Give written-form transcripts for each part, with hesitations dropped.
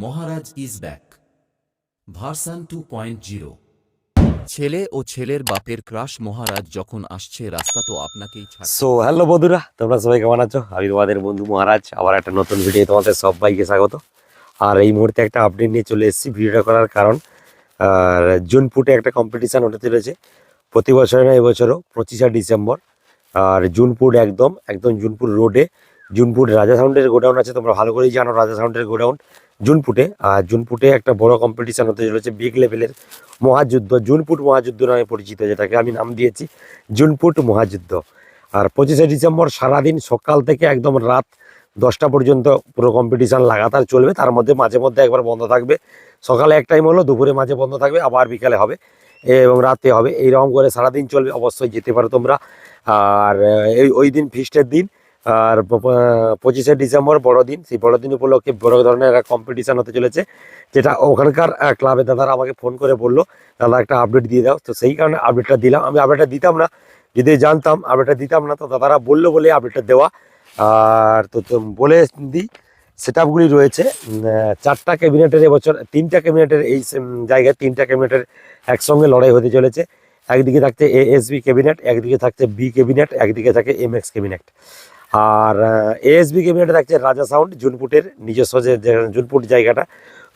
Maharaj is back version 2.0। ছেলে ও ছেলের বাপের ক্রাশ মহারাজ যখন আসছে রাস্তা তো আপনাকেই ছাড়। সো হ্যালো বন্ধুরা, তোমরা সবাই কেমন আছো? আমি তোমাদের বন্ধু মহারাজ, আবার একটা নতুন ভিডিও তোমাদের সবাইকে স্বাগত। আর এই মুহূর্তে একটা আপডেট নিয়ে চলে এসেছি। ভিডিওটা করার কারণ, আর জুনপুটে একটা কম্পিটিশান হতে চলেছে প্রতি বছরে না, এবছরও 25শে ডিসেম্বর। আর জুনপুট একদম জুনপুট রোডে, জুনপুট রাজা সাউন্ডের গোডাউন আছে, তোমরা ভালো করেই জানো রাজা সাউন্ডের গোডাউন জুনপুটে। আর জুনপুটে একটা বড় কম্পিটিশান হতে চলেছে, বিগ লেভেলের মহাযুদ্ধ, জুনপুট মহাযুদ্ধ নামে পরিচিত, যেটাকে আমি নাম দিয়েছি জুনপুট মহাযুদ্ধ। আর 25শে ডিসেম্বর সারাদিন সকাল থেকে একদম রাত 10টা পর্যন্ত পুরো কম্পিটিশান লাগাতার চলবে। তার মধ্যে মাঝে মধ্যে একবার বন্ধ থাকবে, সকালে এক টাইম হলো, দুপুরে মাঝে বন্ধ থাকবে, আবার বিকালে হবে এবং রাতে হবে, এইরকম করে সারাদিন চলবে। অবশ্যই যেতে পারো তোমরা। আর ওই দিন ফিস্টের দিন। আর 25শে ডিসেম্বর বড়দিন, সেই বড়দিন উপলক্ষে বড় ধরনের একটা কম্পিটিশান হতে চলেছে, যেটা ওখানকার ক্লাবের দাদারা আমাকে ফোন করে বললো, দাদা একটা আপডেট দিয়ে দাও। তো সেই কারণে আপডেটটা দিলাম। আমি আপডেটটা দিতাম না, যদি জানতাম আপডেটটা দিতাম না। তো দাদারা বললো বলে আপডেটটা দেওয়া। আর তো বলে দিই, সেট আপগুলি রয়েছে 4টা ক্যাবিনেটের, এবছর 3টা ক্যাবিনেটের, এই জায়গায় 3টা ক্যাবিনেটের একসঙ্গে লড়াই হতে চলেছে। একদিকে থাকছে এএসবি ক্যাবিনেট, একদিকে থাকছে বি ক্যাবিনেট, একদিকে থাকে এমএক্স ক্যাবিনেট। আর এএসবি ক্যাবিনেটে থাকছে রাজা সাউন্ড, জুনপুটের নিজস্ব যে জুনপুট জায়গাটা,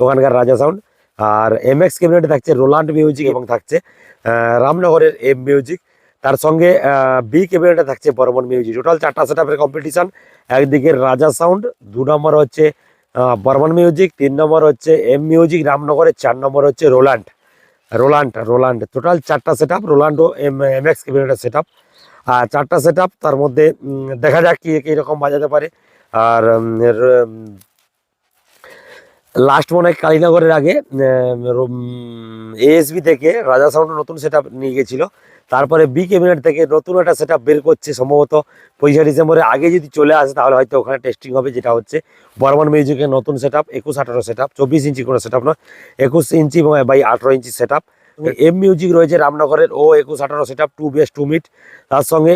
ওখানকার রাজা সাউন্ড। আর এমএক্স ক্যাবিনেটে থাকছে রোলান্ড মিউজিক এবং থাকছে রামনগরের এম মিউজিক। তার সঙ্গে বি ক্যাবিনেটে থাকছে বর্মন মিউজিক। টোটাল 4টা সেট আপের কম্পিটিশান। একদিকে রাজা সাউন্ড, 2 নম্বর হচ্ছে বর্মন মিউজিক, 3 নম্বর হচ্ছে এম মিউজিক রামনগরের, 4 নম্বর হচ্ছে রোলান্ড। টোটাল 4টা সেট আপ, রোলান্ড ও এমএক্স ক্যাবিনেটের সেট আপ। আর 4টা সেট আপ, তার মধ্যে দেখা যাক কি কীরকম বাজাতে পারে। আর লাস্ট মনে হয় কালীনগরের আগে এএসবি থেকে রাজা সাউন্ড নতুন সেট আপ নিয়ে গেছিলো। তারপরে বি ক্যাবিনেট থেকে নতুন একটা সেট আপ বের করছে, সম্ভবত 25শে ডিসেম্বরের আগে যদি চলে আসে তাহলে হয়তো ওখানে টেস্টিং হবে, যেটা হচ্ছে বর্মন মিউজিকের নতুন set up, 21-18 set up, 24 inch কোনো সেট আপ নয়, 21 inch by 18 inch set up. M music রয়েছে রামনগরের, ও 21-18 সেট আপ, 2 বেস 2 মিট। তার সঙ্গে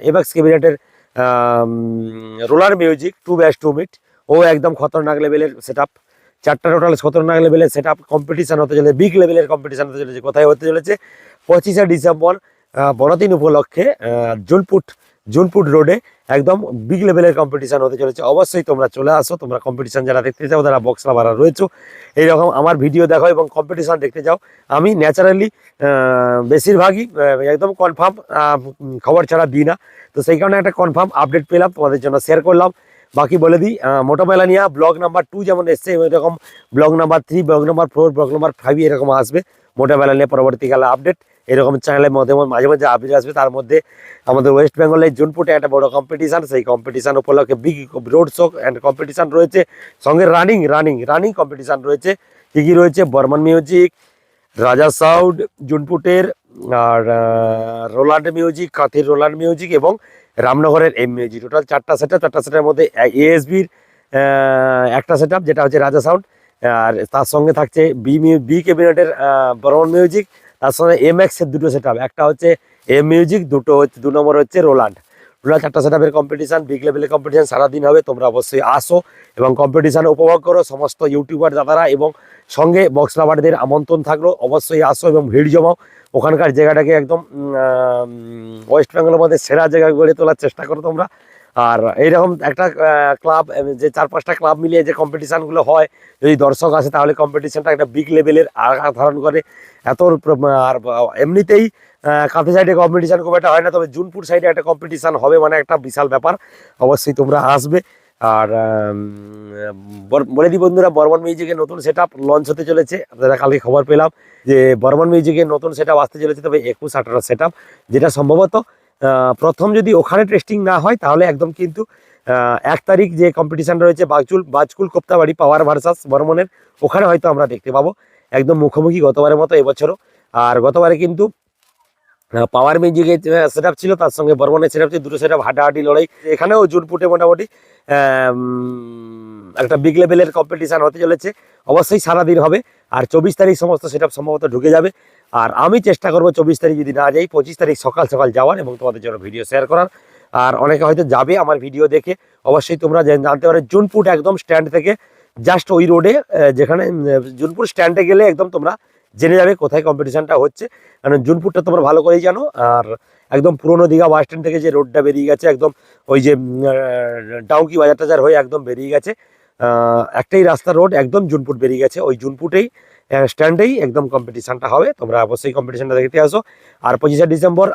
এমএক্স ক্যাবিনেটের রোলার মিউজিক 2 বেস 2 মিট, ও একদম খতরনাক লেভেলের সেট আপ। 4টা টোটাল খতরনাক লেভেলের সেট আপ কম্পিটিশান হতে চলেছে, বিগ লেভেলের কম্পিটিশান হতে চলেছে। কোথায় হতে চলেছে? 25শে ডিসেম্বর বড়দিন উপলক্ষে জুনপুট রোডে একদম বিগ লেভেলের কম্পিটিশান হতে চলেছে। অবশ্যই তোমরা চলে আসো, তোমরা কম্পিটিশান যারা দেখতে চাও, যারা বক্স লাভাররা রয়েছে, এইরকম আমার ভিডিও দেখো এবং কম্পিটিশান দেখতে যাও। আমি ন্যাচারালি বেশিরভাগই একদম কনফার্ম খবর ছাড়া দিই না, তো সেই কারণে একটা কনফার্ম আপডেট পেলাম, তোমাদের জন্য শেয়ার করলাম। বাকি বলে দিই, মোটোমেলানিয়া ব্লগ নাম্বার 2 যেমন এসছে, এরকম blog number 3, blog number 4, blog number 5 এরকম আসবে মোটোমেলানিয়া পরবর্তীকালে আপডেট। এরকম চ্যানেলের মধ্যে মাঝে মাঝে আপডেট আসবে। তার মধ্যে আমাদের ওয়েস্ট বেঙ্গলের জুনপুটে একটা বড় কম্পিটিশান, সেই কম্পিটিশান উপলক্ষে big road show and competition রয়েছে, সঙ্গে রানিং কম্পিটিশান রয়েছে। কী রয়েছে? বর্মন মিউজিক, রাজা সাউন্ড জুনপুটের, আর রোলান্ড মিউজিক, কাঁথির রোলান্ড মিউজিক এবং রামনগরের এম মিউজিক। টোটাল 4টা সেট আপ। 4টা সেটের মধ্যে এএসবির একটা সেট আপ, যেটা হচ্ছে রাজা সাউন্ড। আর তার সঙ্গে থাকছে বি ক্যাবিনেটের বর্মন মিউজিক, তার সঙ্গে এমএক্সের 2টো সেট আপ, একটা হচ্ছে এম মিউজিক, 2 নম্বর হচ্ছে রোলান্ড। 4টা সেট আপের কম্পিটিশান, বিগ লেভেলের কম্পিটিশান সারাদিন হবে। তোমরা অবশ্যই আসো এবং কম্পিটিশান উপভোগ করো। সমস্ত ইউটিউবার দাদারা এবং সঙ্গে বক্স লাভারদের আমন্ত্রণ থাকলো, অবশ্যই আসো এবং ভিড় জমাও। ওখানকার জায়গাটাকে একদম ওয়েস্ট বেঙ্গলের মধ্যে সেরা জায়গা গড়ে তোলার চেষ্টা করো তোমরা। আর এইরকম একটা ক্লাব, যে 4-5টা ক্লাব মিলিয়ে যে কম্পিটিশানগুলো হয়, যদি দর্শক আসে তাহলে কম্পিটিশানটা একটা বিগ লেভেলের আকার ধারণ করে। আর এমনিতেই কাঁথি সাইডে কম্পিটিশান খুব একটা হয় না, তবে জুনপুর সাইডে একটা কম্পিটিশান হবে, মানে একটা বিশাল ব্যাপার। অবশ্যই তোমরা আসবে। আর বলে দিই বন্ধুরা, বর্মন মিউজিকের নতুন সেট আপ লঞ্চ হতে চলেছে। আপনারা কালকে খবর পেলাম যে বর্মন মিউজিকের নতুন সেট আপ আসতে চলেছে, তবে 21-18 সেট আপ, যেটা সম্ভবত প্রথম যদি ওখানে টেস্টিং না হয় তাহলে একদম কিন্তু 1 তারিখ যে কম্পিটিশান রয়েছে বাজকুল কোপ্তাবাড়ি পাওয়ার ভার্সাস বর্মনের, ওখানে হয়তো আমরা দেখতে পাবো একদম মুখোমুখি গতবারের মতো এবছরও। আর গতবারে কিন্তু পাওয়ার মিউজিকের সেট আপ ছিল, তার সঙ্গে বর্মনের সেট আপ ছিল, 2টো সেট আপ হাড্ডাহাড্ডি লড়াই। এখানেও জুনপুটে মোটামুটি একটা বিগ লেভেলের কম্পিটিশান হতে চলেছে। অবশ্যই সারাদিন হবে। আর 24 তারিখ সমস্ত সেট আপ সম্ভবত ঢুকে যাবে। আর আমি চেষ্টা করবো 24 তারিখ যদি না যাই, 25 তারিখ সকাল সকাল যাওয়ার এবং তোমাদের জন্য ভিডিও শেয়ার করার। আর অনেকে হয়তো যাবে আমার ভিডিও দেখে, অবশ্যই তোমরা জানতে পারো জুনপুট একদম স্ট্যান্ড থেকে জাস্ট ওই রোডে যেখানে জুনপুর স্ট্যান্ডে গেলে একদম তোমরা জেনে যাবে কোথায় কম্পিটিশনটা হচ্ছে, কারণ জুনপুরটা তোমরা ভালো করেই জানো। আর একদম পুরোনো দীঘা বাস স্ট্যান্ড থেকে যে রোডটা বেরিয়ে গেছে একদম ওই যে ডাউকি বাজার টাজার হয়ে একদম বেরিয়ে গেছে, একটাই রাস্তা রোড একদম জুনপুর বেরিয়ে গেছে, ওই জুনপুরেই স্ট্যান্ডেই একদম কম্পিটিশনটা হবে। তোমরা অবশ্যই কম্পিটিশনটা দেখতে আসো। আর 25শে ডিসেম্বর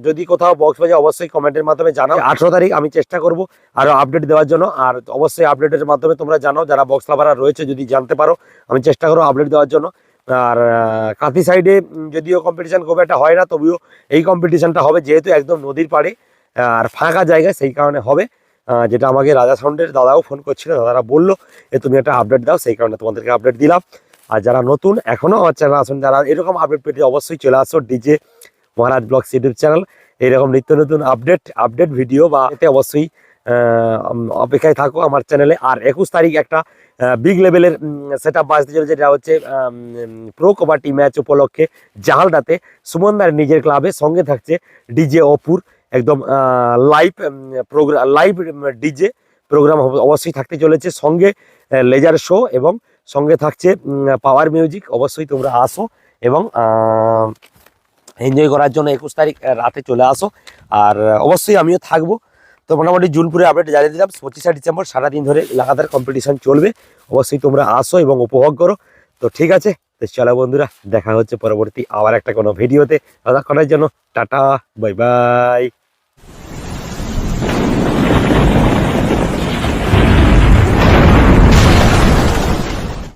যদি কোথাও বক্স বাজে অবশ্যই কমেন্টের মাধ্যমে জানাও। 18 তারিখ আমি চেষ্টা করব আরও আপডেট দেওয়ার জন্য, আর অবশ্যই আপডেটের মাধ্যমে তোমরা জানাও যারা বক্স লাভাররা রয়েছে, যদি জানতে পারো আমি চেষ্টা করবো আপডেট দেওয়ার জন্য। আর কাঁথি সাইডে যদিও কম্পিটিশন খুব একটা হয় না, তবুও এই কম্পিটিশনটা হবে যেহেতু একদম নদীর পাড়ে আর ফাঁকা জায়গায়, সেই কারণে হবে। যেটা আমাকে রাজা সাউন্ডের দাদাও ফোন করছিল, দাদারা বললো যে তুমি একটা আপডেট দাও, সেই কারণে তোমাদেরকে আপডেট দিলাম। আর যারা নতুন এখনো আমার চ্যানেল আসুন, যারা এরকম আপডেট পেতে অবশ্যই চলে আসো ডিজে মহারাজ ব্লগস ইউটিউব চ্যানেল। এইরকম নিত্য নতুন আপডেট ভিডিও বা এতে অবশ্যই অপেক্ষায় থাকো আমার চ্যানেলে। আর 21 তারিখ একটা বিগ লেভেলের সেট আপ বাজতে চলেছে, যেটা হচ্ছে প্রো কবাডি ম্যাচ উপলক্ষে জাহালদাতে সুমনদার নিজের ক্লাবে, সঙ্গে থাকছে ডিজে অপুর, একদম live program, live DJ program অবশ্যই থাকতে চলেছে, সঙ্গে লেজার শো এবং সঙ্গে থাকছে পাওয়ার মিউজিক। অবশ্যই তোমরা আসো এবং এনজয় করার জন্য 21 তারিখ রাতে চলে আসো। আর অবশ্যই আমিও থাকবো। তো মোটামুটি জুনপুরে আপডেট জানিয়ে দিলাম। 25শে ডিসেম্বর সারাদিন ধরে লাগাতার কম্পিটিশন চলবে, অবশ্যই তোমরা আসো এবং উপভোগ করো। তো ঠিক আছে, তো চলো বন্ধুরা, দেখা হচ্ছে পরবর্তী আবার একটা কোনো ভিডিওতে। ততক্ষণের জন্য টাটা, বাই বাই।